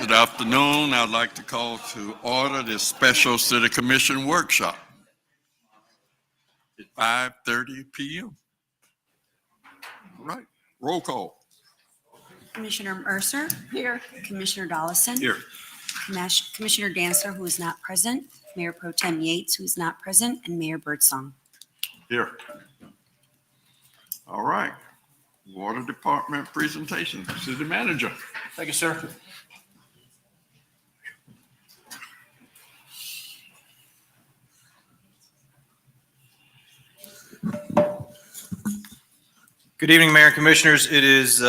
Good afternoon. I'd like to call to order this special City Commission workshop at 5:30 p.m. All right, roll call. Commissioner Mercer. Here. Commissioner Dollison. Here. Commissioner Dancer, who is not present. Mayor Pro Tem Yates, who is not present, and Mayor Birdsong. Here. All right. Water Department presentation. City Manager. Thank you, sir. Good evening, Mayor and Commissioners. It is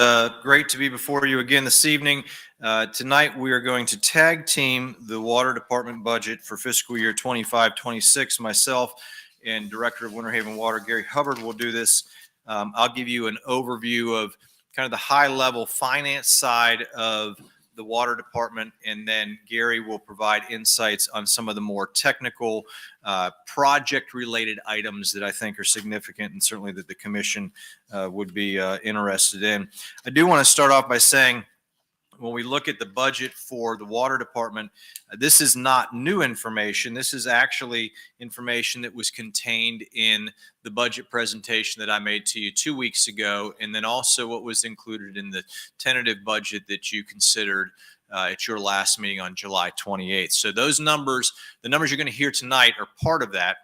great to be before you again this evening. Tonight, we are going to tag team the Water Department budget for fiscal year 25-26. Myself and Director of Winter Haven Water, Gary Hubbard, will do this. I'll give you an overview of kind of the high-level finance side of the Water Department, and then Gary will provide insights on some of the more technical project-related items that I think are significant and certainly that the Commission would be interested in. I do want to start off by saying, when we look at the budget for the Water Department, this is not new information. This is actually information that was contained in the budget presentation that I made to you 2 weeks ago, and then also what was included in the tentative budget that you considered at your last meeting on July 28th. So those numbers, the numbers you're going to hear tonight, are part of that.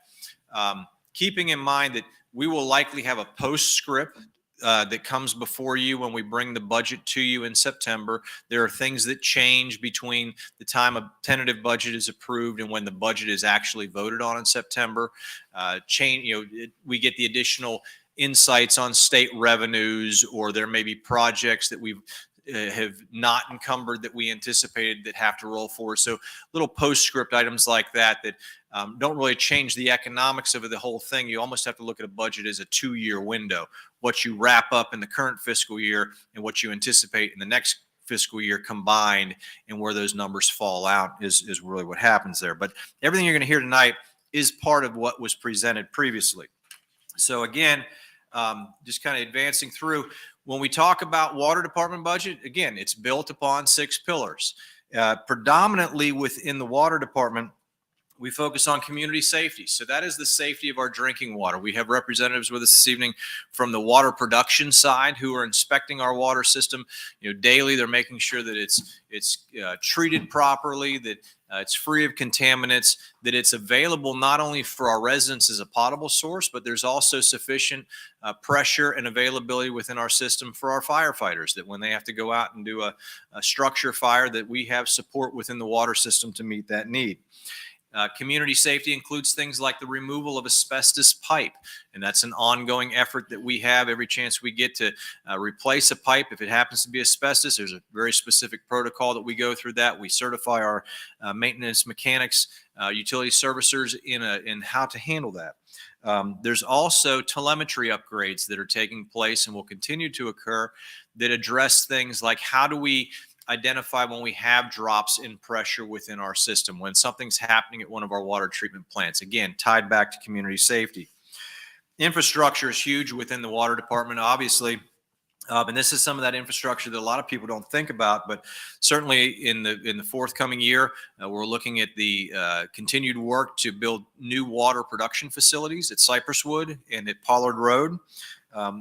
Keeping in mind that we will likely have a postscript that comes before you when we bring the budget to you in September. There are things that change between the time a tentative budget is approved and when the budget is actually voted on in September. We get the additional insights on state revenues, or there may be projects that we have not encumbered that we anticipated that have to roll forward. So little postscript items like that don't really change the economics of the whole thing. You almost have to look at a budget as a 2-year window. What you wrap up in the current fiscal year and what you anticipate in the next fiscal year combined, and where those numbers fall out is really what happens there. But everything you're going to hear tonight is part of what was presented previously. So again, just kind of advancing through, when we talk about Water Department budget, again, it's built upon 6 pillars. Predominantly within the Water Department, we focus on community safety. So that is the safety of our drinking water. We have representatives with us this evening from the water production side who are inspecting our water system. Daily they're making sure that it's treated properly, that it's free of contaminants, that it's available not only for our residents as a potable source, but there's also sufficient pressure and availability within our system for our firefighters, that when they have to go out and do a structure fire, that we have support within the water system to meet that need. Community safety includes things like the removal of asbestos pipe, and that's an ongoing effort that we have every chance we get to replace a pipe. If it happens to be asbestos, there's a very specific protocol that we go through that. We certify our maintenance mechanics, utility servicers in how to handle that. There's also telemetry upgrades that are taking place and will continue to occur that address things like, how do we identify when we have drops in pressure within our system, when something's happening at one of our water treatment plants. Again, tied back to community safety. Infrastructure is huge within the Water Department, obviously. And this is some of that infrastructure that a lot of people don't think about, but certainly in the forthcoming year, we're looking at the continued work to build new water production facilities at Cypresswood and at Pollard Road.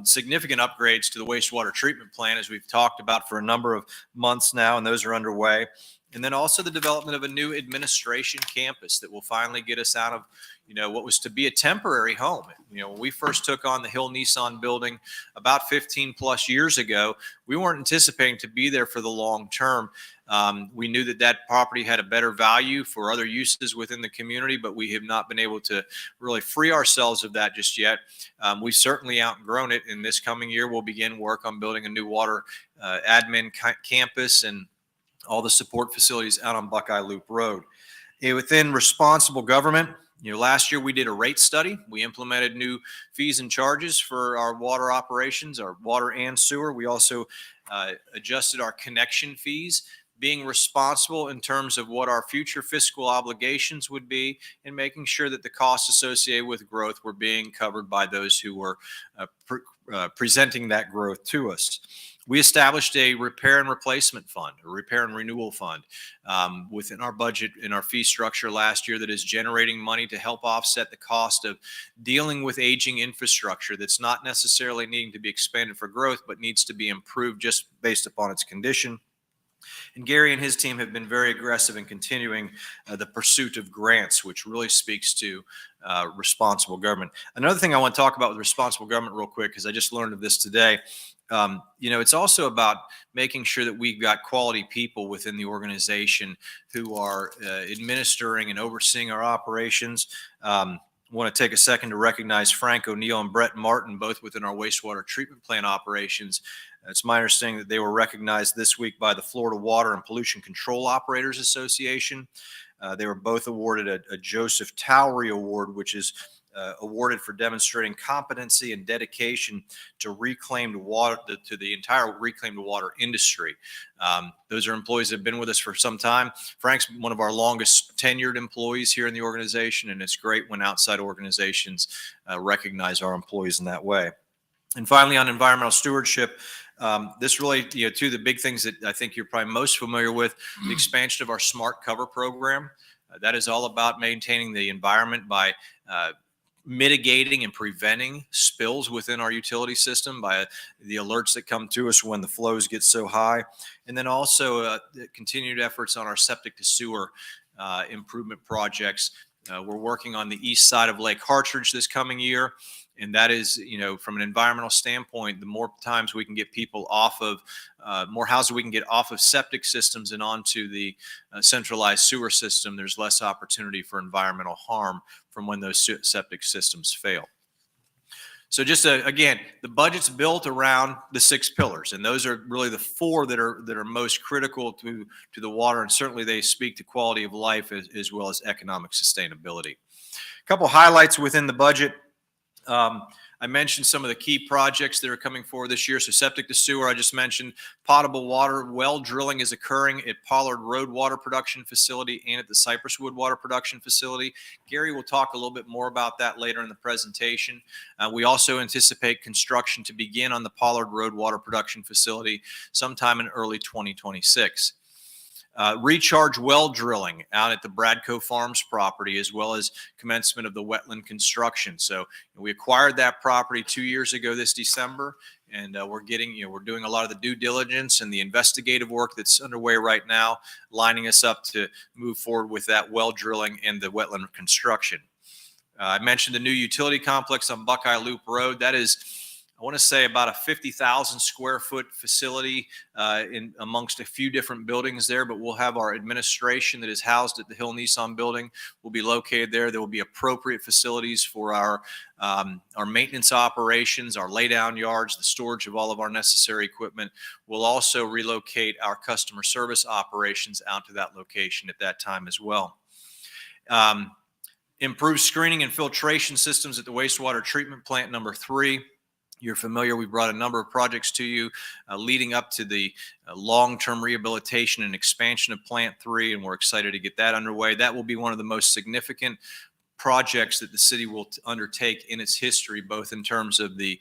Significant upgrades to the wastewater treatment plant, as we've talked about for a number of months now, and those are underway. And then also the development of a new administration campus that will finally get us out of, what was to be a temporary home. When we first took on the Hill Nissan building about 15 plus years ago, we weren't anticipating to be there for the long term. We knew that property had a better value for other uses within the community, but we have not been able to really free ourselves of that just yet. We've certainly outgrown it. In this coming year, we'll begin work on building a new water admin campus and all the support facilities out on Buckeye Loop Road. Within responsible government, last year we did a rate study. We implemented new fees and charges for our water operations, our water and sewer. We also adjusted our connection fees, being responsible in terms of what our future fiscal obligations would be, and making sure that the costs associated with growth were being covered by those who were presenting that growth to us. We established a repair and replacement fund, a repair and renewal fund within our budget in our fee structure last year that is generating money to help offset the cost of dealing with aging infrastructure that's not necessarily needing to be expanded for growth, but needs to be improved just based upon its condition. And Gary and his team have been very aggressive in continuing the pursuit of grants, which really speaks to responsible government. Another thing I want to talk about with responsible government real quick, because I just learned of this today. It's also about making sure that we've got quality people within the organization who are administering and overseeing our operations. I want to take a second to recognize Frank O'Neill and Brett Martin, both within our wastewater treatment plant operations. It's my understanding that they were recognized this week by the Florida Water and Pollution Control Operators Association. They were both awarded a Joseph Towery Award, which is awarded for demonstrating competency and dedication to reclaimed water, to the entire reclaimed water industry. Those are employees that have been with us for some time. Frank's one of our longest tenured employees here in the organization, and it's great when outside organizations recognize our employees in that way. And finally, on environmental stewardship, this really, two of the big things that I think you're probably most familiar with, the expansion of our Smart Cover program. That is all about maintaining the environment by mitigating and preventing spills within our utility system by the alerts that come to us when the flows get so high. And then also continued efforts on our septic to sewer improvement projects. We're working on the east side of Lake Hartridge this coming year. And that is, from an environmental standpoint, the more times we can get people off of, more houses we can get off of septic systems and onto the centralized sewer system, there's less opportunity for environmental harm from when those septic systems fail. So just again, the budget's built around the 6 pillars, and those are really the 4 that are most critical to the water, and certainly they speak to quality of life as well as economic sustainability. A couple highlights within the budget. I mentioned some of the key projects that are coming forward this year. So septic to sewer, I just mentioned. Potable water well drilling is occurring at Pollard Road Water Production Facility and at the Cypress Wood Water Production Facility. Gary will talk a little bit more about that later in the presentation. We also anticipate construction to begin on the Pollard Road Water Production Facility sometime in early 2026. Recharge well drilling out at the Bradco Farms property, as well as commencement of the wetland construction. So we acquired that property 2 years ago this December, and we're doing a lot of the due diligence and the investigative work that's underway right now, lining us up to move forward with that well drilling and the wetland construction. I mentioned the new utility complex on Buckeye Loop Road. That is, I want to say, about a 50,000 square foot facility in amongst a few different buildings there, but we'll have our administration that is housed at the Hill Nissan building will be located there. There will be appropriate facilities for our maintenance operations, our laydown yards, the storage of all of our necessary equipment. We'll also relocate our customer service operations out to that location at that time as well. Improved screening and filtration systems at the wastewater treatment plant number 3. You're familiar, we brought a number of projects to you leading up to the long-term rehabilitation and expansion of Plant 3, and we're excited to get that underway. That will be one of the most significant projects that the city will undertake in its history, both in terms of the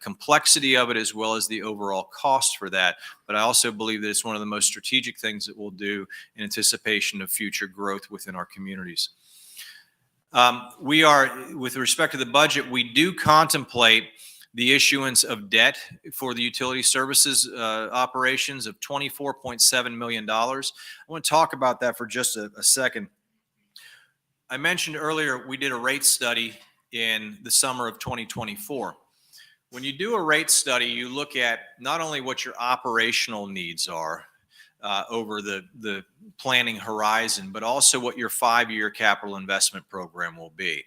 complexity of it as well as the overall cost for that. But I also believe that it's one of the most strategic things that we'll do in anticipation of future growth within our communities. With respect to the budget, we do contemplate the issuance of debt for the utility services operations of $24.7 million. I want to talk about that for just a second. I mentioned earlier we did a rate study in the summer of 2024. When you do a rate study, you look at not only what your operational needs are over the planning horizon, but also what your 5-year capital investment program will be.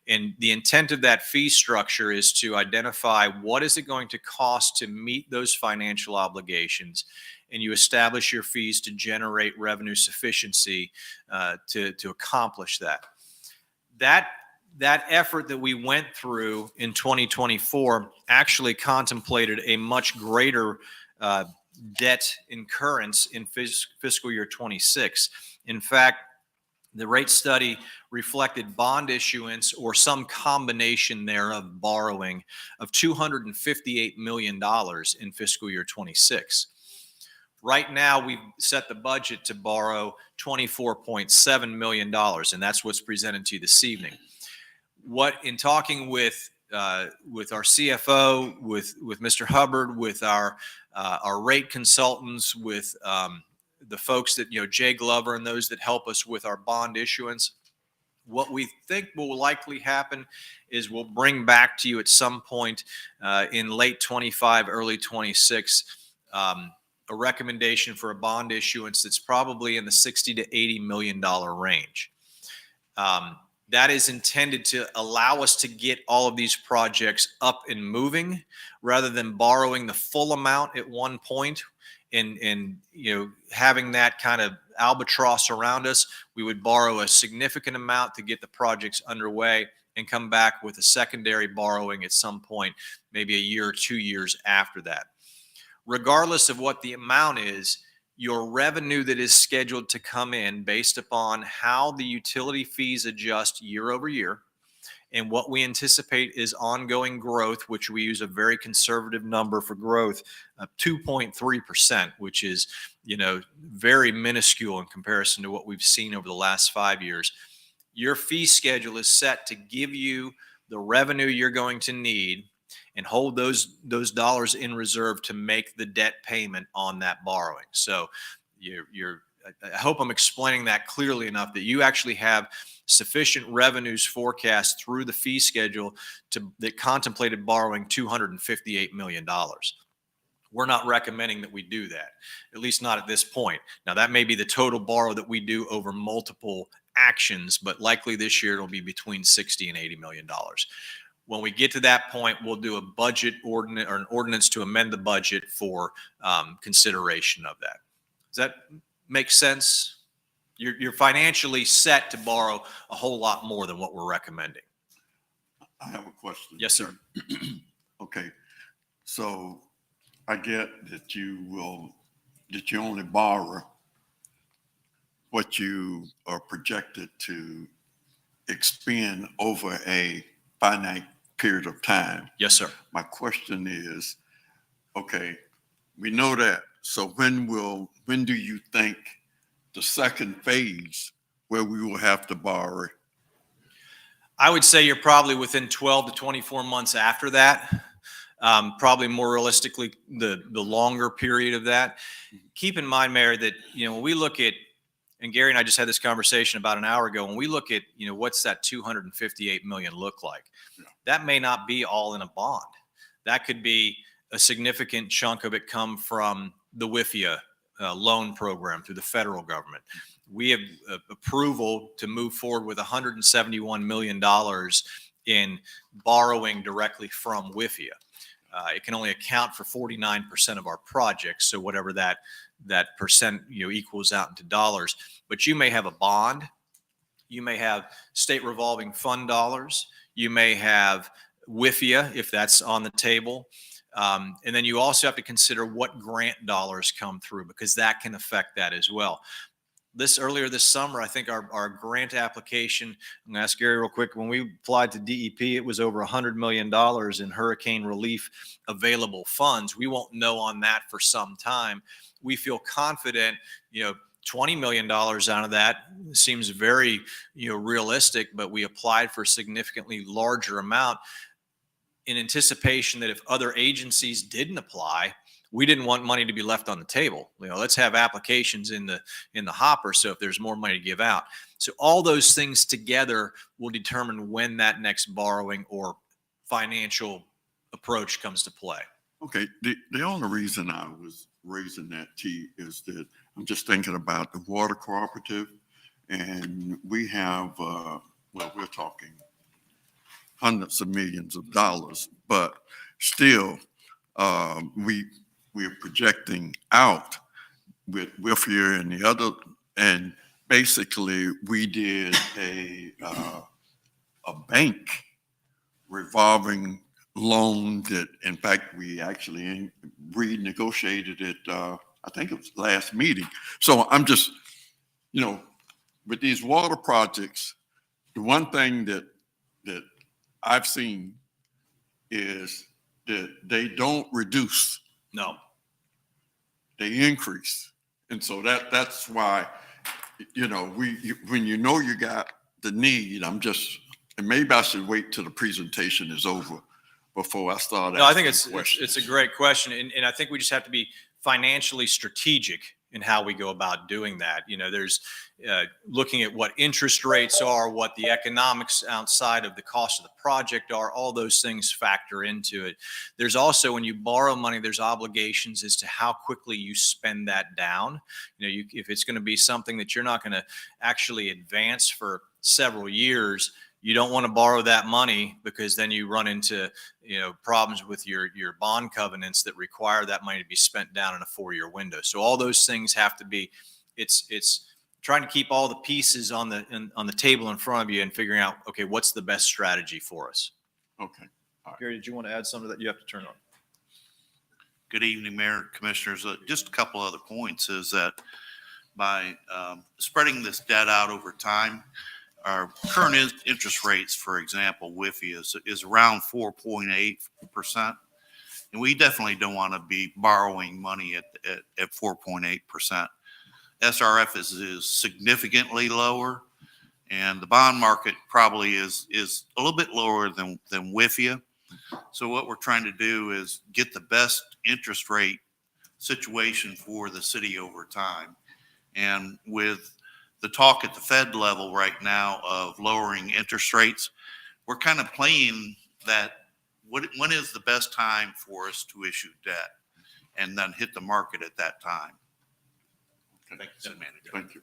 And the intent of that fee structure is to identify what is it going to cost to meet those financial obligations, and you establish your fees to generate revenue sufficiency to accomplish that. That effort that we went through in 2024 actually contemplated a much greater debt incurrence in fiscal year 26. In fact, The rate study reflected bond issuance or some combination thereof borrowing of $258 million in fiscal year 26. Right now, we've set the budget to borrow $24.7 million, and that's what's presented to you this evening. In talking with our CFO, with Mr. Hubbard, with our rate consultants, with the folks that, Jay Glover and those that help us with our bond issuance, what we think will likely happen is we'll bring back to you at some point in late 25, early 26, a recommendation for a bond issuance that's probably in the $60 to $80 million range. That is intended to allow us to get all of these projects up and moving rather than borrowing the full amount at one point and having that kind of albatross around us. We would borrow a significant amount to get the projects underway and come back with a secondary borrowing at some point, maybe a year or 2 years after that. Regardless of what the amount is, your revenue that is scheduled to come in based upon how the utility fees adjust year over year and what we anticipate is ongoing growth, which we use a very conservative number for growth of 2.3%, which is, very minuscule in comparison to what we've seen over the last 5 years. Your fee schedule is set to give you the revenue you're going to need and hold those dollars in reserve to make the debt payment on that borrowing. So I hope I'm explaining that clearly enough that you actually have sufficient revenues forecast through the fee schedule that contemplated borrowing $258 million. We're not recommending that we do that, at least not at this point. Now, that may be the total borrow that we do over multiple actions, but likely this year it'll be between $60 and $80 million. When we get to that point, we'll do a budget ordinance or an ordinance to amend the budget for consideration of that. Does that make sense? You're financially set to borrow a whole lot more than what we're recommending. I have a question. Yes, sir. Okay, so I get that you only borrow what you are projected to expend over a finite period of time. Yes, sir. My question is, okay, we know that. So when do you think the second phase where we will have to borrow? I would say you're probably within 12 to 24 months after that. Probably more realistically, the longer period of that. Keep in mind, Mayor, that, when we look at, and Gary and I just had this conversation about an hour ago, when we look at, what's that $258 million look like? Yeah. That may not be all in a bond. That could be a significant chunk of it come from the WIFIA loan program through the federal government. We have approval to move forward with $171 million in borrowing directly from WIFIA. It can only account for 49% of our projects, so whatever that percent equals out into dollars. But you may have a bond, you may have state revolving fund dollars, you may have WIFIA if that's on the table, and then you also have to consider what grant dollars come through, because that can affect that as well. Earlier this summer, I think our grant application, I'm going to ask Gary real quick, when we applied to DEP, it was over $100 million in hurricane relief available funds. We won't know on that for some time. We feel confident, $20 million out of that seems very, realistic, but we applied for a significantly larger amount in anticipation that if other agencies didn't apply, we didn't want money to be left on the table. Let's have applications in the hopper, so if there's more money to give out. So all those things together will determine when that next borrowing or financial approach comes to play. Okay, the only reason I was raising that T is that I'm just thinking about the water cooperative, and we have, we're talking hundreds of millions of dollars, but still, we are projecting out with WIFIA and the other, and basically we did a bank revolving loan that, in fact, we actually renegotiated it. I think it was last meeting. So I'm just, with with these water projects, the one thing that I've seen is that they don't reduce, No. they increase. And so that's why, when you know you got the need, and maybe I should wait till the presentation is over before I start. No, I think asking it's a questions. great question. And I think we just have to be financially strategic in how we go about doing that. There's looking at what interest rates are, what the economics outside of the cost of the project are, all those things factor into it. There's also, when you borrow money, there's obligations as to how quickly you spend that down. If it's going to be something that you're not going to actually advance for several years, you don't want to borrow that money, because then you run into problems with your bond covenants that require that money to be spent down in a 4-year window. So all those things have to be. It's trying to keep all the pieces on the table in front of you and figuring out, okay, what's the best strategy for us. Okay. Gary, did you want to add something that you have to turn on? Good evening, Mayor, Commissioners. Just a couple other points is that by spreading this debt out over time, our current interest rates, for example, WIFI is around 4.8%. And we definitely don't want to be borrowing money at 4.8%. SRF is significantly lower, and the bond market probably is a little bit lower than WIFIA. So what we're trying to do is get the best interest rate situation for the city over time. And with the talk at the Fed level right now of lowering interest rates, we're kind of playing that. When is the best time for us to issue debt, and then hit the market at that time? Thank you, City Manager. Thank you.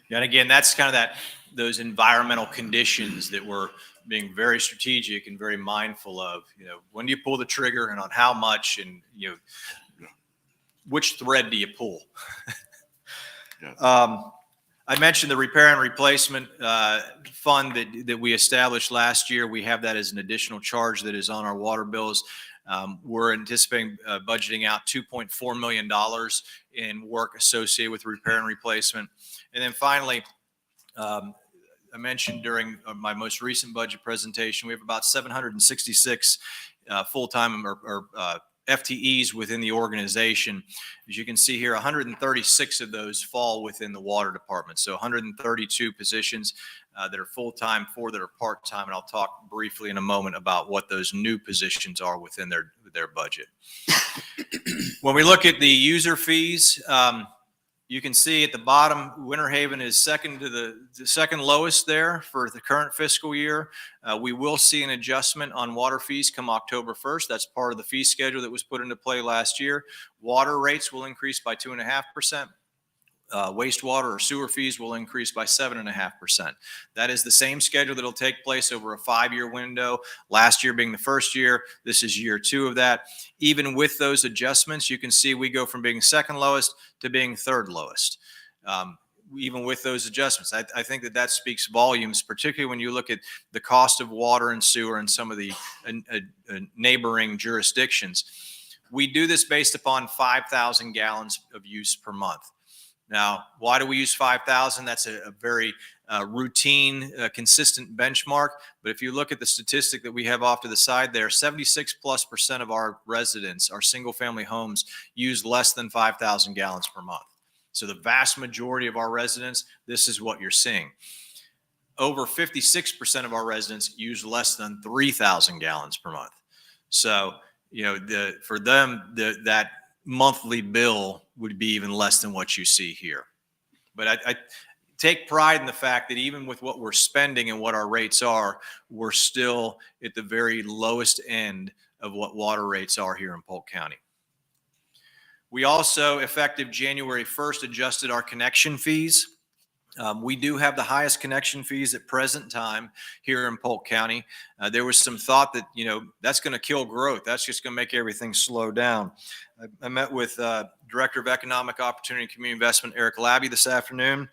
Yeah, and again, that's kind of those environmental conditions that we're being very strategic and very mindful of. When do you pull the trigger, and on how much, and which thread do you pull? Yes. I mentioned the repair and replacement fund that we established last year. We have that as an additional charge that is on our water bills. We're anticipating budgeting out $2.4 million in work associated with repair and replacement. And then finally, I mentioned during my most recent budget presentation, we have about 766 full-time or FTEs within the organization. As you can see here, 136 of those fall within the water department. So 132 positions that are full-time, 4 that are part-time. And I'll talk briefly in a moment about what those new positions are within their budget. When we look at the user fees, you can see at the bottom, Winter Haven is the second lowest there for the current fiscal year. We will see an adjustment on water fees come October 1st. That's part of the fee schedule that was put into play last year. Water rates will increase by 2.5%. Wastewater or sewer fees will increase by 7.5%. That is the same schedule that will take place over a 5-year window. Last year being the first year, this is year 2 of that. Even with those adjustments, you can see we go from being second lowest to being third lowest. Even with those adjustments, I think that speaks volumes, particularly when you look at the cost of water and sewer in some of the neighboring jurisdictions. We do this based upon 5,000 gallons of use per month. Now, why do we use 5,000? That's a very routine, consistent benchmark. But if you look at the statistic that we have off to the side there, 76+% of our residents, our single-family homes, use less than 5,000 gallons per month. So the vast majority of our residents, this is what you're seeing. Over 56% of our residents use less than 3,000 gallons per month. So, for them, that monthly bill would be even less than what you see here. But I take pride in the fact that even with what we're spending and what our rates are, we're still at the very lowest end of what water rates are here in Polk County. We also, effective January 1st, adjusted our connection fees. We do have the highest connection fees at present time here in Polk County. There was some thought that, that's going to kill growth. That's just going to make everything slow down. I met with Director of Economic Opportunity and Community Investment, Eric Labby, this afternoon.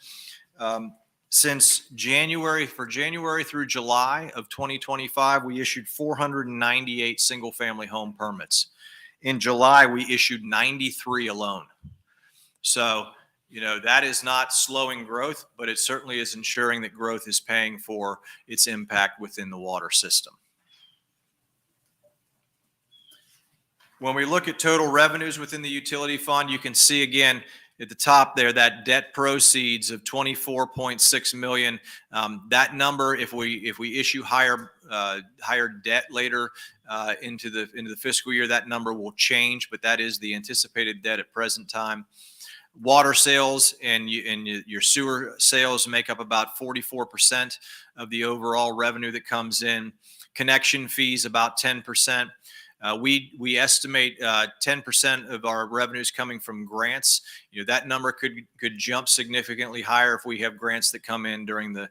Since January through July of 2025, we issued 498 single-family home permits. In July, we issued 93 alone. So, that is not slowing growth, but it certainly is ensuring that growth is paying for its impact within the water system. When we look at total revenues within the utility fund, you can see again at the top there that debt proceeds of $24.6 million. That number, if we issue higher debt later into the fiscal year, that number will change, but that is the anticipated debt at present time. Water sales and your sewer sales make up about 44% of the overall revenue that comes in. Connection fees about 10%. We estimate 10% of our revenues coming from grants. That number could jump significantly higher if we have grants that come in during the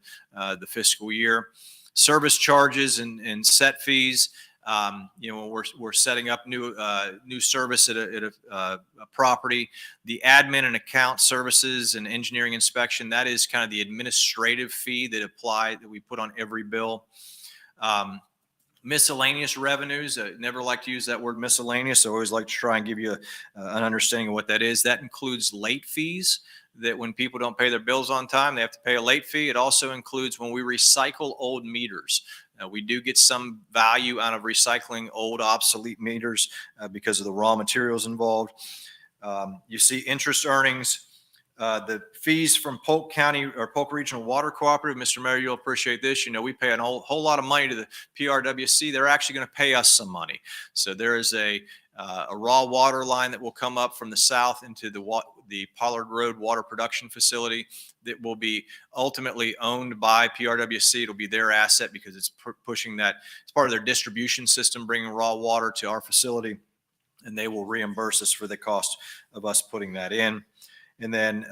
fiscal year. Service charges and set fees. When we're setting up new service at a property, the admin and account services and engineering inspection, that is kind of the administrative fee that we put on every bill. Miscellaneous revenues, never like to use that word miscellaneous, so I always like to try and give you an understanding of what that is. That includes late fees, that when people don't pay their bills on time, they have to pay a late fee. It also includes when we recycle old meters. We do get some value out of recycling old obsolete meters because of the raw materials involved. You see interest earnings. The fees from Polk County or Polk Regional Water Cooperative, Mr. Mayor, you'll appreciate this. We pay a whole lot of money to the PRWC. They're actually going to pay us some money. So there is a raw water line that will come up from the south into the Pollard Road Water Production Facility that will be ultimately owned by PRWC. It'll be their asset because it's pushing that. It's part of their distribution system, bringing raw water to our facility, and they will reimburse us for the cost of us putting that in. And then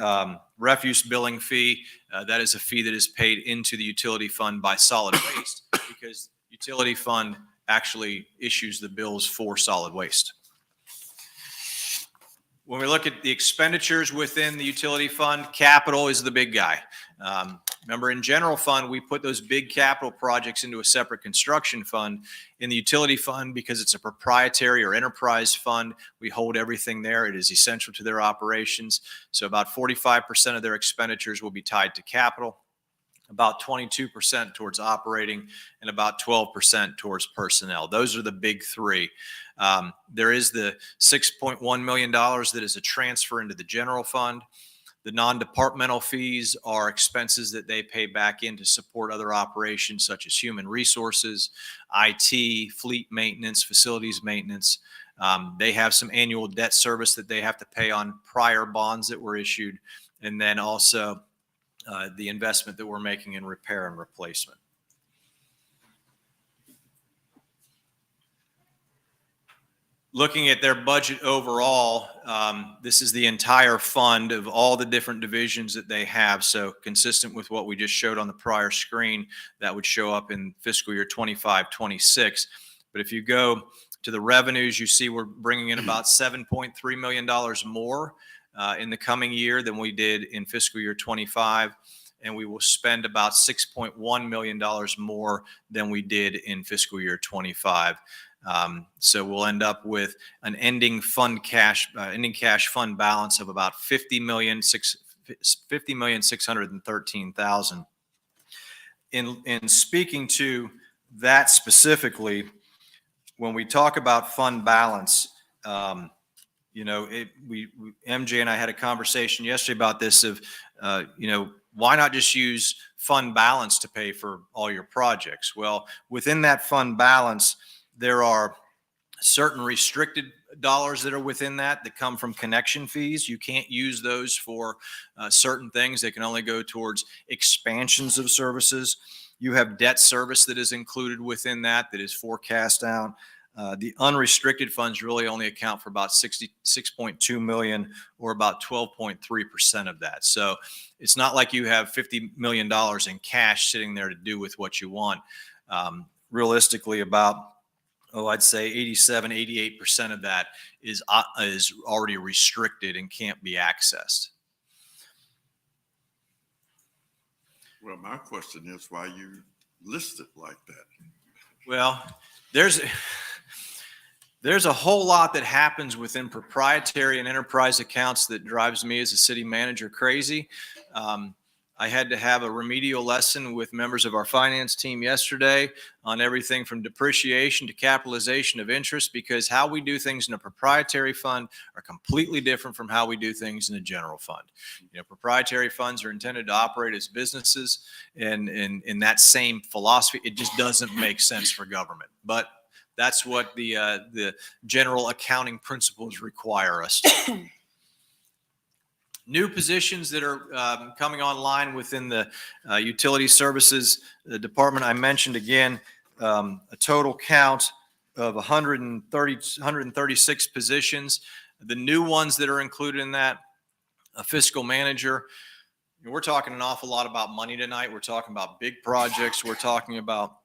refuse billing fee, that is a fee that is paid into the utility fund by solid waste because utility fund actually issues the bills for solid waste. When we look at the expenditures within the utility fund, capital is the big guy. Remember, in general fund, we put those big capital projects into a separate construction fund. In the utility fund, because it's a proprietary or enterprise fund, we hold everything there. It is essential to their operations. So about 45% of their expenditures will be tied to capital, about 22% towards operating, and about 12% towards personnel. Those are the big three. There is the $6.1 million that is a transfer into the general fund. The non-departmental fees are expenses that they pay back in to support other operations such as human resources, IT, fleet maintenance, facilities maintenance. They have some annual debt service that they have to pay on prior bonds that were issued, and then also the investment that we're making in repair and replacement. Looking at their budget overall, this is the entire fund of all the different divisions that they have. So consistent with what we just showed on the prior screen, that would show up in fiscal year 25-26. But if you go to the revenues, you see we're bringing in about $7.3 million more in the coming year than we did in fiscal year 25. And we will spend about $6.1 million more than we did in fiscal year 25. So we'll end up with an ending cash fund balance of about $50,613,000. In speaking to that specifically, when we talk about fund balance, MJ and I had a conversation yesterday about this of, why not just use fund balance to pay for all your projects? Well, within that fund balance, there are certain restricted dollars that are within that come from connection fees. You can't use those for certain things. They can only go towards expansions of services. You have debt service that is included within that is forecast out. The unrestricted funds really only account for about $66.2 million or about 12.3% of that. So it's not like you have $50 million in cash sitting there to do with what you want. Realistically, about I'd say 88% of that is already restricted and can't be accessed. Well, my question is why you list it like that. Well, There's a whole lot that happens within proprietary and enterprise accounts that drives me as a city manager crazy. I had to have a remedial lesson with members of our finance team yesterday on everything from depreciation to capitalization of interest, because how we do things in a proprietary fund are completely different from how we do things in a general fund. Proprietary funds are intended to operate as businesses, and in that same philosophy, it just doesn't make sense for government. But that's what the general accounting principles require us to. New positions that are coming online within the utility services department. I mentioned again a total count of 136 positions. The new ones that are included in that, a fiscal manager. We're talking an awful lot about money tonight. We're talking about big projects. We're talking about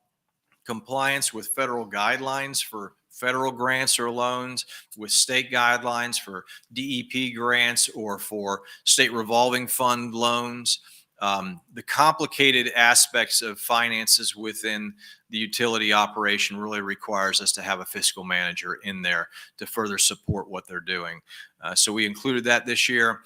compliance with federal guidelines for federal grants or loans, with state guidelines for DEP grants or for state revolving fund loans. The complicated aspects of finances within the utility operation really requires us to have a fiscal manager in there to further support what they're doing. So we included that this year.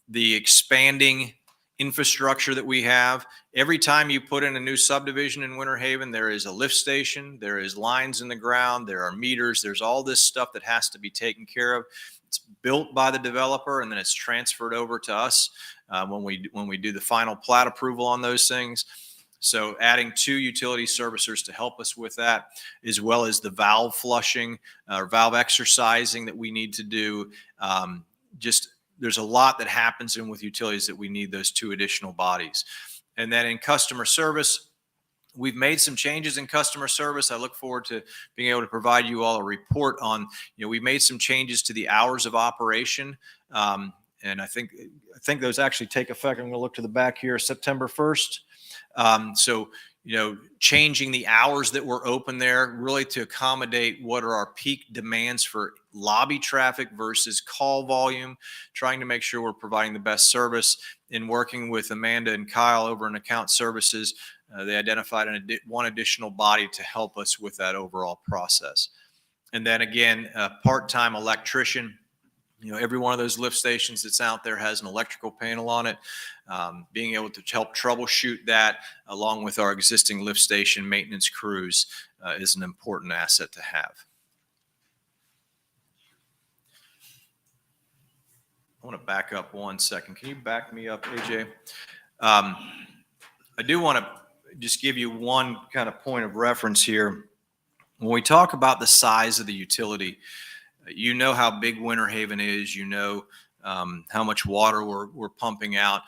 The expanding infrastructure that we have. Every time you put in a new subdivision in Winter Haven, there is a lift station, there is lines in the ground, there are meters, there's all this stuff that has to be taken care of. It's built by the developer and then it's transferred over to us when we do the final plat approval on those things. So adding 2 utility servicers to help us with that, as well as the valve flushing or valve exercising that we need to do. There's a lot that happens in with utilities that we need those 2 additional bodies. And then in customer service, we've made some changes in customer service. I look forward to being able to provide you all a report on, we made some changes to the hours of operation. And I think those actually take effect. I'm going to look to the back here, September 1st. Changing the hours that we're open there really to accommodate what are our peak demands for lobby traffic versus call volume, trying to make sure we're providing the best service. In working with Amanda and Kyle over in account services, they identified one additional body to help us with that overall process. And then again, a part-time electrician. Every one of those lift stations that's out there has an electrical panel on it. Being able to help troubleshoot that along with our existing lift station maintenance crews is an important asset to have. I want to back up 1 second. Can you back me up, AJ? I do want to just give you one kind of point of reference here. When we talk about the size of the utility, you know how big Winter Haven is, how much water we're pumping out.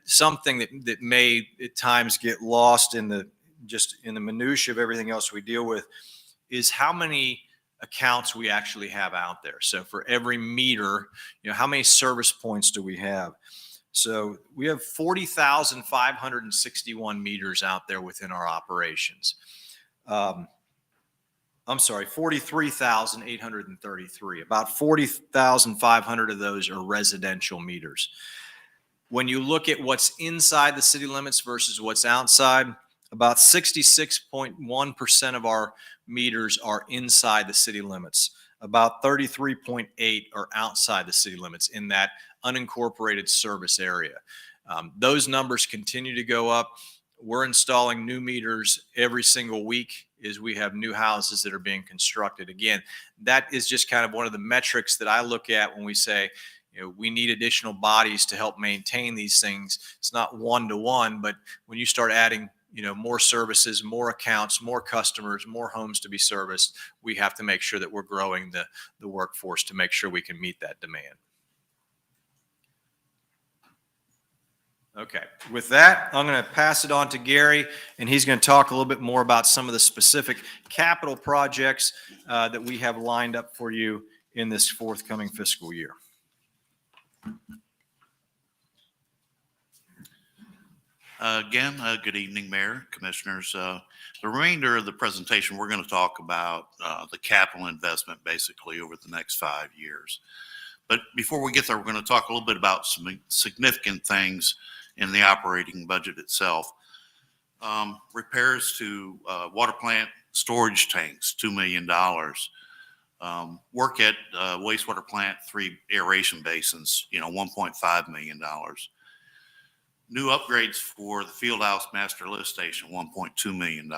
Something that may at times get lost in the minutia of everything else we deal with is how many accounts we actually have out there. So for every meter, how many service points do we have? So we have 40,561 meters out there within our operations. 43,833. About 40,500 of those are residential meters. When you look at what's inside the city limits versus what's outside, about 66.1% of our meters are inside the city limits. About 33.8 are outside the city limits in that unincorporated service area. Those numbers continue to go up. We're installing new meters every single week as we have new houses that are being constructed. Again, that is just kind of one of the metrics that I look at when we say, we need additional bodies to help maintain these things. It's not one-to-one, but when you start adding, more services, more accounts, more customers, more homes to be serviced, we have to make sure that we're growing the workforce to make sure we can meet that demand. Okay, with that, I'm going to pass it on to Gary, and he's going to talk a little bit more about some of the specific capital projects that we have lined up for you in this forthcoming fiscal year. Good evening, Mayor, Commissioners. The remainder of the presentation, we're going to talk about the capital investment basically over the next 5 years. But before we get there, we're going to talk a little bit about some significant things in the operating budget itself. Repairs to water plant storage tanks, $2 million. Work at wastewater plant, 3 aeration basins, $1.5 million. New upgrades for the field house master lift station, $1.2 million.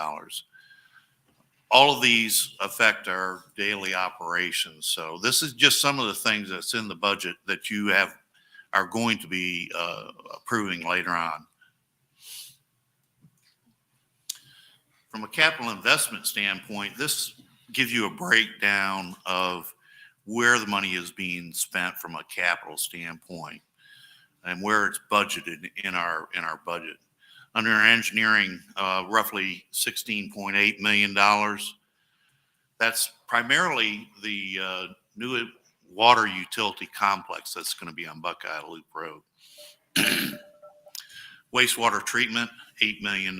All of these affect our daily operations. So this is just some of the things that's in the budget that you are going to be approving later on. From a capital investment standpoint, this gives you a breakdown of where the money is being spent from a capital standpoint and where it's budgeted in our budget. Under our engineering, roughly $16.8 million. That's primarily the new water utility complex that's going to be on Buckeye Loop Road. Wastewater treatment, $8 million.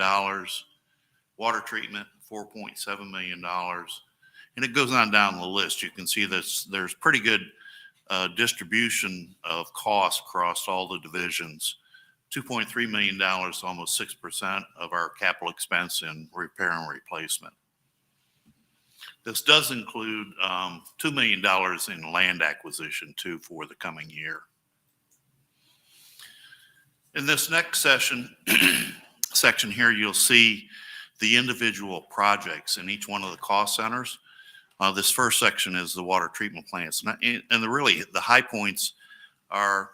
Water treatment, $4.7 million. And it goes on down the list. You can see there's pretty good distribution of costs across all the divisions. $2.3 million, almost 6% of our capital expense in repair and replacement. This does include $2 million in land acquisition too for the coming year. In this next section here, you'll see the individual projects in each one of the cost centers. This first section is the water treatment plants. And the high points are,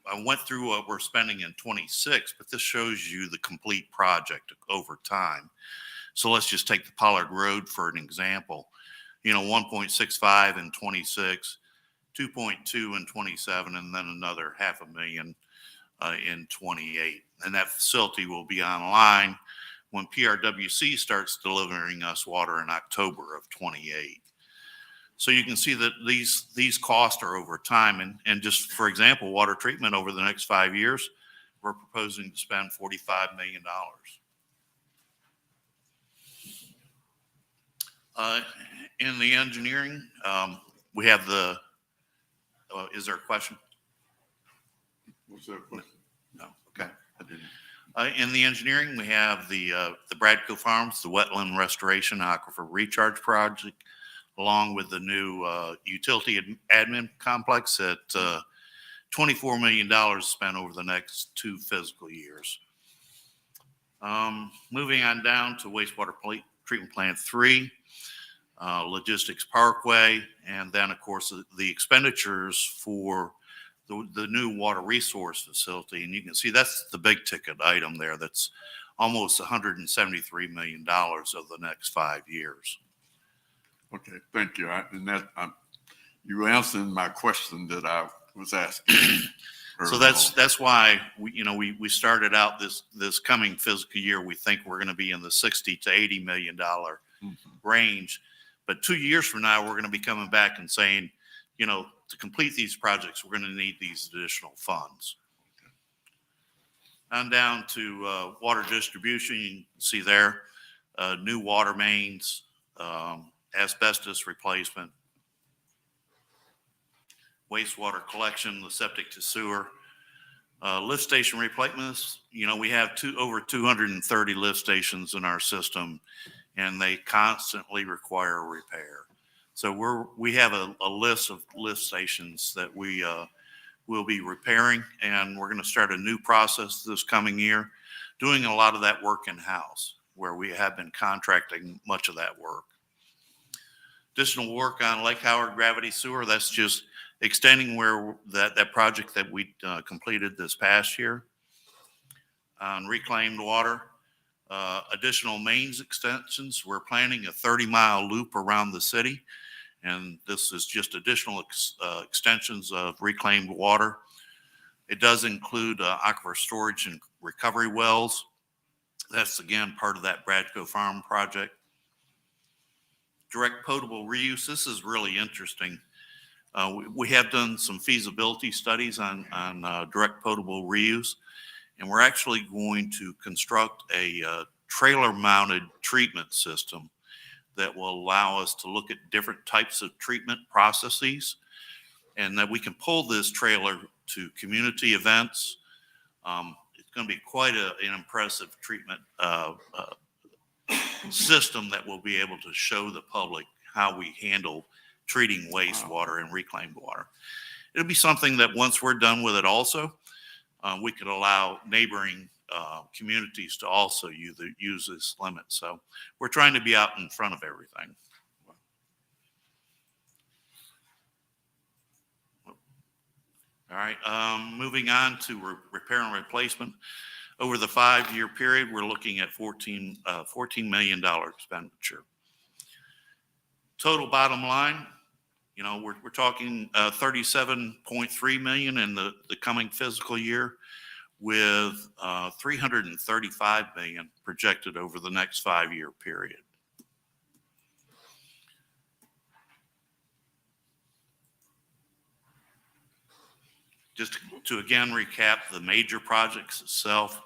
I went through what we're spending in 26, but this shows you the complete project over time. So let's just take the Pollard Road for an example. 1.65 in 26, 2.2 in 27, and then another $500,000 in 28. And that facility will be online when PRWC starts delivering us water in October of 28. So you can see that these costs are over time. And just for example, water treatment over the next 5 years, we're proposing to spend $45 million. In the engineering, we have is there a question? Was there a question? No, okay. I didn't. In the engineering, we have the Bradco Farms, the wetland restoration aquifer recharge project, along with the new utility admin complex at $24 million spent over the next 2 fiscal years. Moving on down to wastewater treatment plant 3, logistics parkway, and then of course the expenditures for the new water resource facility. And you can see that's the big ticket item there. That's almost $173 million over the next 5 years. Okay, thank you. You answered my question that I was asking. So that's why we started out this coming fiscal year. We think we're going to be in the $60 to $80 million range, but 2 years from now we're going to be coming back and saying, to complete these projects, we're going to need these additional funds. On down to water distribution, you can see there, new water mains, asbestos replacement, wastewater collection, the septic to sewer, lift station replacements. We have over 230 lift stations in our system, and they constantly require repair. So we have a list of lift stations that we will be repairing, and we're going to start a new process this coming year, doing a lot of that work in-house, where we have been contracting much of that work. Additional work on Lake Howard gravity sewer, that's just extending where that project that we completed this past year. On reclaimed water, additional mains extensions. We're planning a 30-mile loop around the city, and this is just additional extensions of reclaimed water. It does include aquifer storage and recovery wells. That's again part of that Bradco Farm project. Direct potable reuse. This is really interesting. We have done some feasibility studies on direct potable reuse, and we're actually going to construct a trailer-mounted treatment system that will allow us to look at different types of treatment processes, and that we can pull this trailer to community events. It's going to be quite an impressive treatment system that will be able to show the public how we handle treating wastewater and reclaimed water. It'll be something that once we're done with it also, we could allow neighboring communities to also use this limit. So we're trying to be out in front of everything. All right, moving on to repair and replacement. Over the 5-year period, we're looking at $14 million expenditure. Total bottom line, you know, we're talking 37.3 million in the coming fiscal year, with 335 million projected over the next 5-year period. Just to again recap the major projects itself,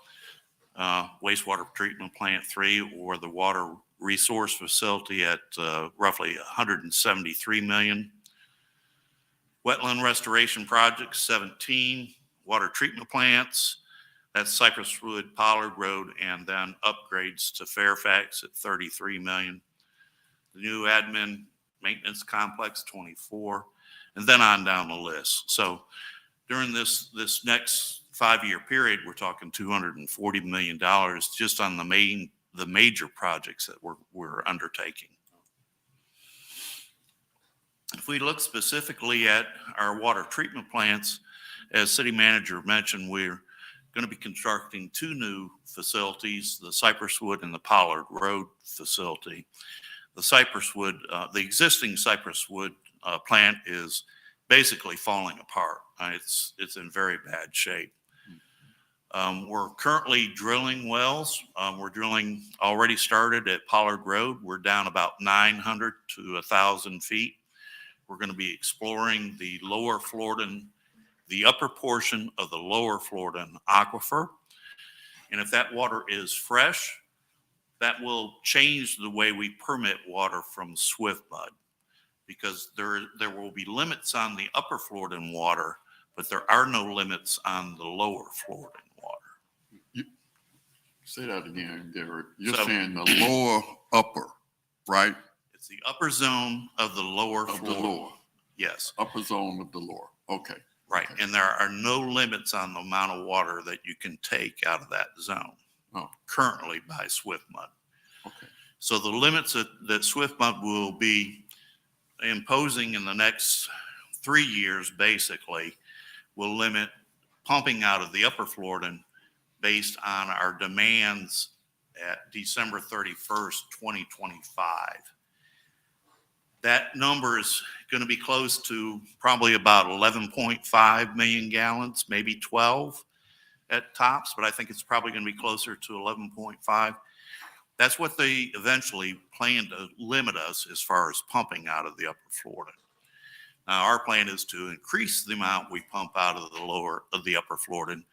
wastewater treatment plant 3, or the water resource facility at roughly 173 million. Wetland restoration projects 17, water treatment plants, that's Cypress Wood, Pollard Road, and then upgrades to Fairfax at 33 million. The new admin maintenance complex 24, and then on down the list. So during this next 5-year period, we're talking $240 million just on the major projects that we're undertaking. If we look specifically at our water treatment plants, as city manager mentioned, we're going to be constructing 2 new facilities, the Cypress Wood and the Pollard Road facility. The existing Cypress Wood plant is basically falling apart. It's in very bad shape. We're currently drilling wells. We're drilling already started at Pollard Road. We're down about 900 to 1,000 feet. We're going to be exploring the upper portion of the lower Floridan aquifer. And if that water is fresh, that will change the way we permit water from SwiftMud, because there will be limits on the upper Floridan water, but there are no limits on the lower Floridan water. Say that again, Derek. You're So- saying the lower upper, right? It's the upper zone of the lower Of the Floridan. lower, Yes, upper zone of the lower. Okay. right. Okay. And there are no limits on the amount of water that you can take out of that zone Oh, currently by SwiftMud. okay. So the limits that SwiftMud will be imposing in the next 3 years, basically, will limit pumping out of the upper Floridan based on our demands at December 31st, 2025. That number is going to be close to probably about 11.5 million gallons, maybe 12 at tops, but I think it's probably going to be closer to 11.5. That's what they eventually plan to limit us as far as pumping out of the upper Floridan. Now, our plan is to increase the amount we pump out of the upper Floridan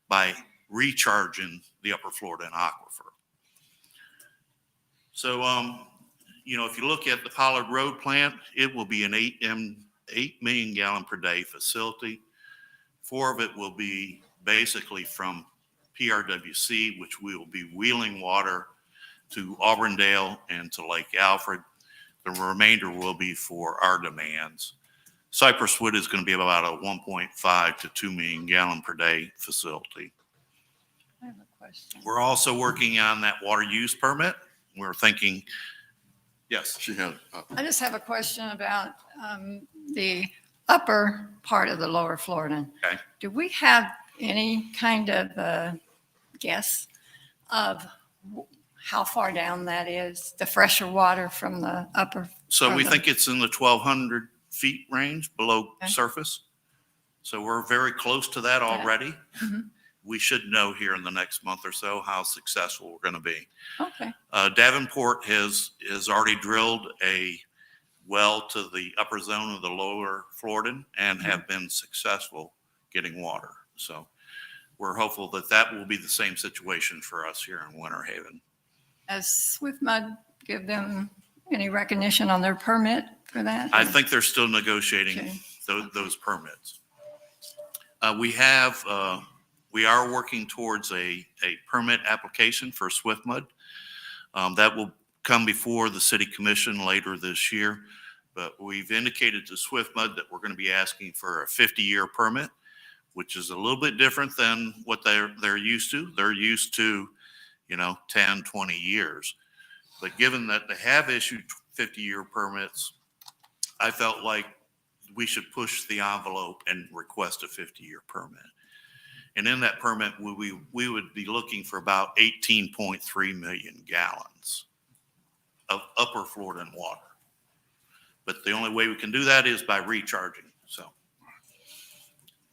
by recharging the upper Floridan aquifer. So, if you look at the Pollard Road plant, it will be an 8 million gallon per day facility. 4 of it will be basically from PRWC, which we will be wheeling water to Auburndale and to Lake Alfred. The remainder will be for our demands. Cypress Wood is going to be about a 1.5 to 2 million gallon per day facility. I have a question. We're also working on that water use permit. We're thinking, yes. She had, I just have a question about the upper part of the lower Floridan. Okay. Do we have any kind of guess of how far down that is, the fresher water from the upper? So we from the- think it's in the 1,200 feet range below Okay. surface. So we're very close to that already. Mhm. We should know here in the next month or so how successful we're going to be. Okay, Davenport has already drilled a well to the upper zone of the lower Floridan and have been successful getting water. So we're hopeful that that will be the same situation for us here in Winter Haven. has SwiftMud give them any recognition on their permit for that? I think they're still negotiating Okay. those permits. We are working towards a permit application for SwiftMud. That will come before the city commission later this year. But we've indicated to SwiftMud that we're going to be asking for a 50-year permit, which is a little bit different than what they're used to. They're used to, 10, 20 years. But given that they have issued 50-year permits, I felt like we should push the envelope and request a 50-year permit. And in that permit, we would be looking for about 18.3 million gallons of upper Florida water. But the only way we can do that is by recharging. So,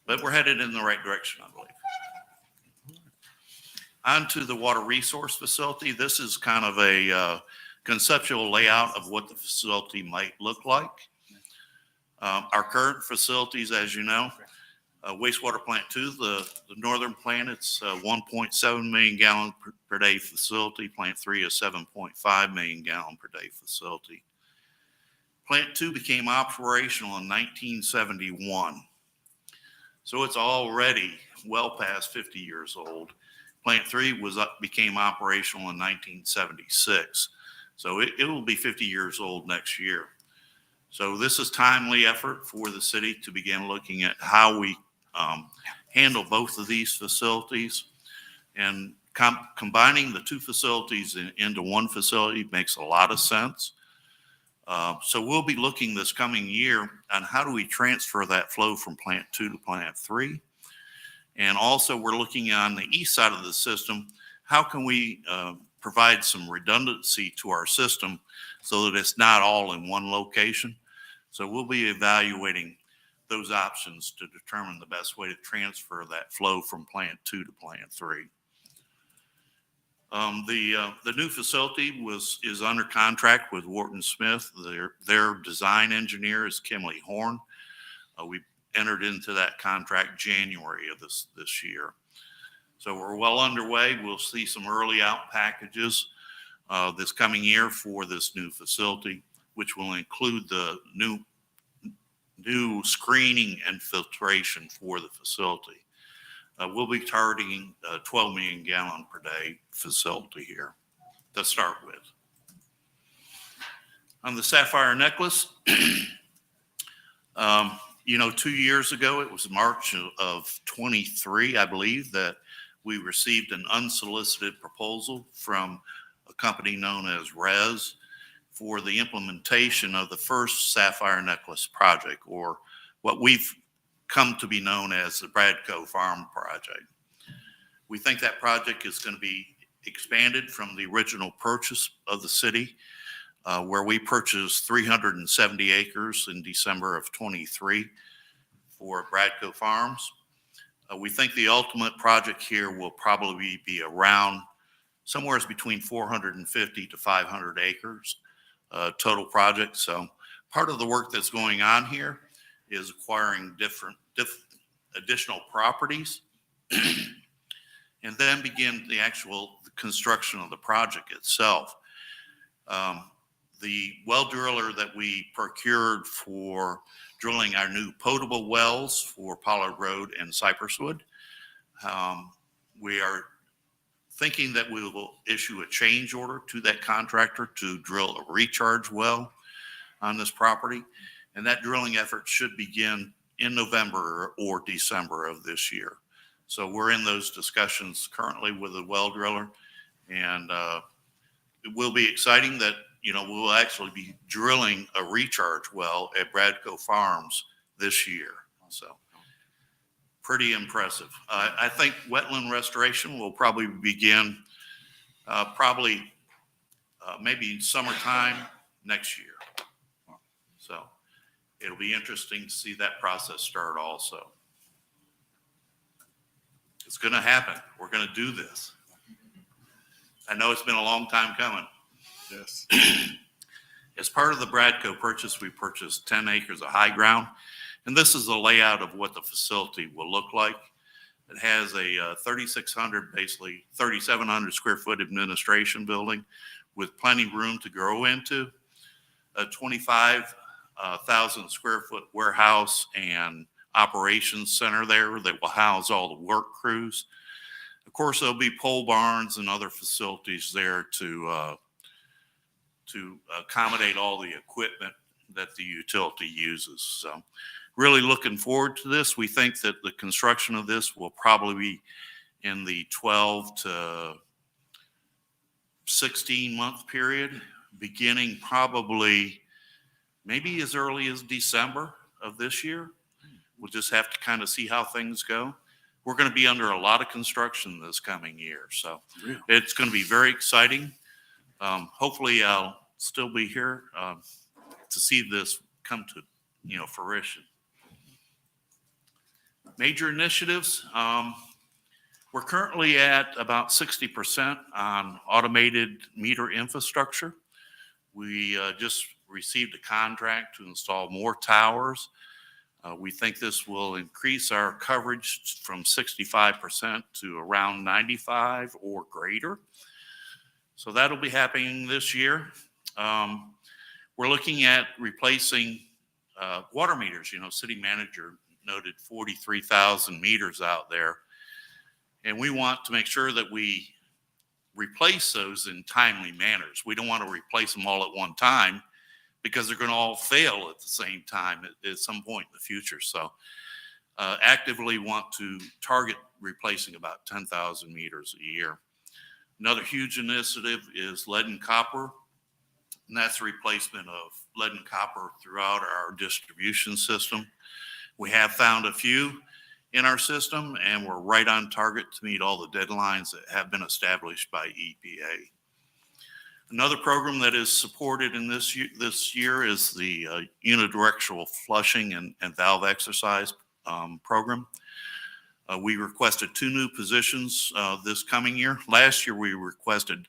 but we're headed in the right direction, I believe. On to the water resource facility. This is kind of a conceptual layout of what the facility might look like. Our current facilities, as you know, wastewater plant 2, the northern plant, it's 1.7 million gallon per day facility. Plant 3 is 7.5 million gallon per day facility. Plant 2 became operational in 1971. So it's already well past 50 years old. Plant 3 became operational in 1976. So it will be 50 years old next year. So this is timely effort for the city to begin looking at how we handle both of these facilities. And combining the two facilities into one facility makes a lot of sense. So we'll be looking this coming year on how do we transfer that flow from plant 2 to plant 3. And also we're looking on the east side of the system, how can we provide some redundancy to our system so that it's not all in one location. So we'll be evaluating those options to determine the best way to transfer that flow from plant 2 to plant 3. The new facility is under contract with Wharton Smith. Their design engineer is Kimley Horn. We entered into that contract January of this year. So we're well underway. We'll see some early out packages this coming year for this new facility, which will include the new screening and filtration for the facility. We'll be targeting a 12 million gallon per day facility here to start with. On the Sapphire Necklace, 2 years ago, it was March of 23, I believe, that we received an unsolicited proposal from a company known as RES for the implementation of the first Sapphire Necklace project, or what we've come to be known as the Bradco Farm project. We think that project is going to be expanded from the original purchase of the city, where we purchased 370 acres in December of 23 for Bradco Farms. We think the ultimate project here will probably be around somewhere between 450 to 500 acres total project. So part of the work that's going on here is acquiring different additional properties and then begin the actual construction of the project itself. The well driller that we procured for drilling our new potable wells for Pollard Road and Cypresswood, we are thinking that we will issue a change order to that contractor to drill a recharge well on this property. And that drilling effort should begin in November or December of this year. So we're in those discussions currently with the well driller, and it will be exciting that we'll actually be drilling a recharge well at Bradco Farms this year. So pretty impressive. I think wetland restoration will probably begin maybe summertime next year. So it'll be interesting to see that process start also. It's going to happen. We're going to do this. I know it's been a long time coming. Yes. As part of the Bradco purchase, we purchased 10 acres of high ground. And this is the layout of what the facility will look like. It has a 3,700 square foot administration building with plenty of room to grow into, a 25,000 square foot warehouse and operations center there that will house all the work crews. Of course, there'll be pole barns and other facilities there to to accommodate all the equipment that the utility uses. So really looking forward to this. We think that the construction of this will probably be in the 12 to 16-month period, beginning probably maybe as early as December of this year. We'll just have to kind of see how things go. We're going to be under a lot of construction this coming year, so Really? it's going to be very exciting. Hopefully I'll still be here to see this come to, fruition. Major initiatives. We're currently at about 60% on automated meter infrastructure. We just received a contract to install more towers. We think this will increase our coverage from 65% to around 95 or greater. So that'll be happening this year. We're looking at replacing water meters. City manager noted 43,000 meters out there. And we want to make sure that we replace those in timely manners. We don't want to replace them all at one time because they're going to all fail at the same time at some point in the future. So actively want to target replacing about 10,000 meters a year. Another huge initiative is lead and copper, and that's the replacement of lead and copper throughout our distribution system. We have found a few in our system, and we're right on target to meet all the deadlines that have been established by EPA. Another program that is supported in this year is the unidirectional flushing and valve exercise program. We requested 2 new positions this coming year. Last year, we requested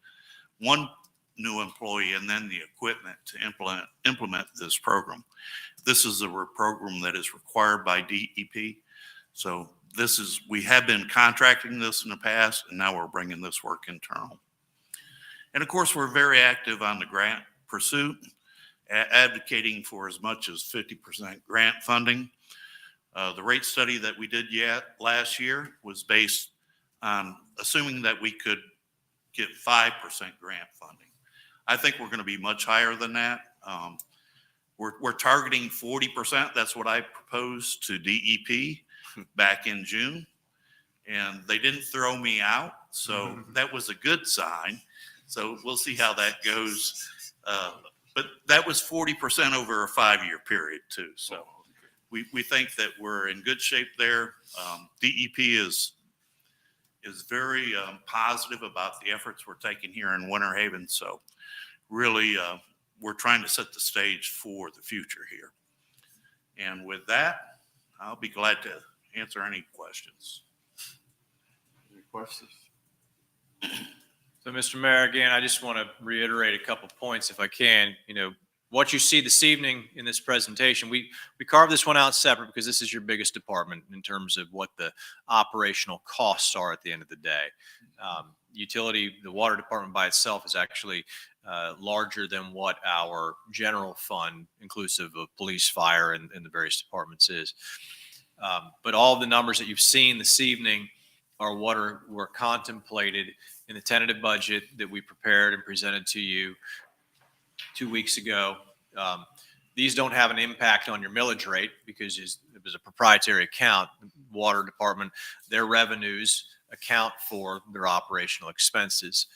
1 new employee and then the equipment to implement this program. This is a program that is required by DEP. So we have been contracting this in the past, and now we're bringing this work internal. And of course, we're very active on the grant pursuit, advocating for as much as 50% grant funding. The rate study that we did last year was based on assuming that we could get 5% grant funding. I think we're going to be much higher than that. We're targeting 40%. That's what I proposed to DEP back in June, and they didn't throw me out. So that was a good sign. So we'll see how that goes. But that was 40% over a 5-year period too. So we think that we're in good shape there. DEP is very positive about the efforts we're taking here in Winter Haven. So really, we're trying to set the stage for the future here. And with that, I'll be glad to answer any questions. Any questions? So, Mr. Mayor, again, I just want to reiterate a couple points if I can. What you see this evening in this presentation, we carved this one out separate because this is your biggest department in terms of what the operational costs are at the end of the day. Utility, the water department by itself is actually larger than what our general fund, inclusive of police, fire, and the various departments is. But all of the numbers that you've seen this evening are what were contemplated in the tentative budget that we prepared and presented to you 2 weeks ago. These don't have an impact on your millage rate because it was a proprietary account. The water department, their revenues account for their operational expenses.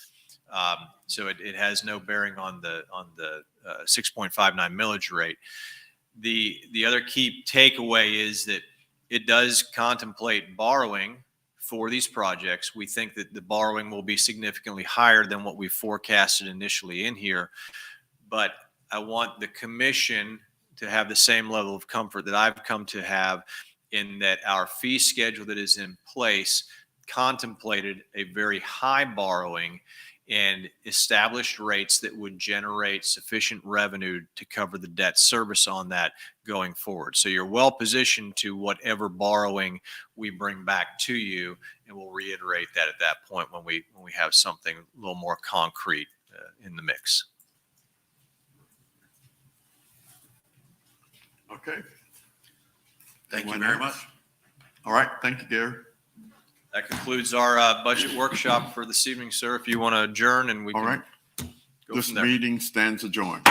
So it has no bearing on the 6.59 millage rate. The other key takeaway is that it does contemplate borrowing for these projects. We think that the borrowing will be significantly higher than what we forecasted initially in here. But I want the commission to have the same level of comfort that I've come to have in that our fee schedule that is in place contemplated a very high borrowing and established rates that would generate sufficient revenue to cover the debt service on that going forward. So you're well positioned to whatever borrowing we bring back to you, and we'll reiterate that at that point when we have something a little more concrete in the mix. Okay. Thank you Anyone very else? much. All right. Thank you, Gary. That concludes our budget workshop for this evening, sir. If you want to adjourn and we All can. right. Go This from there. meeting stands adjourned.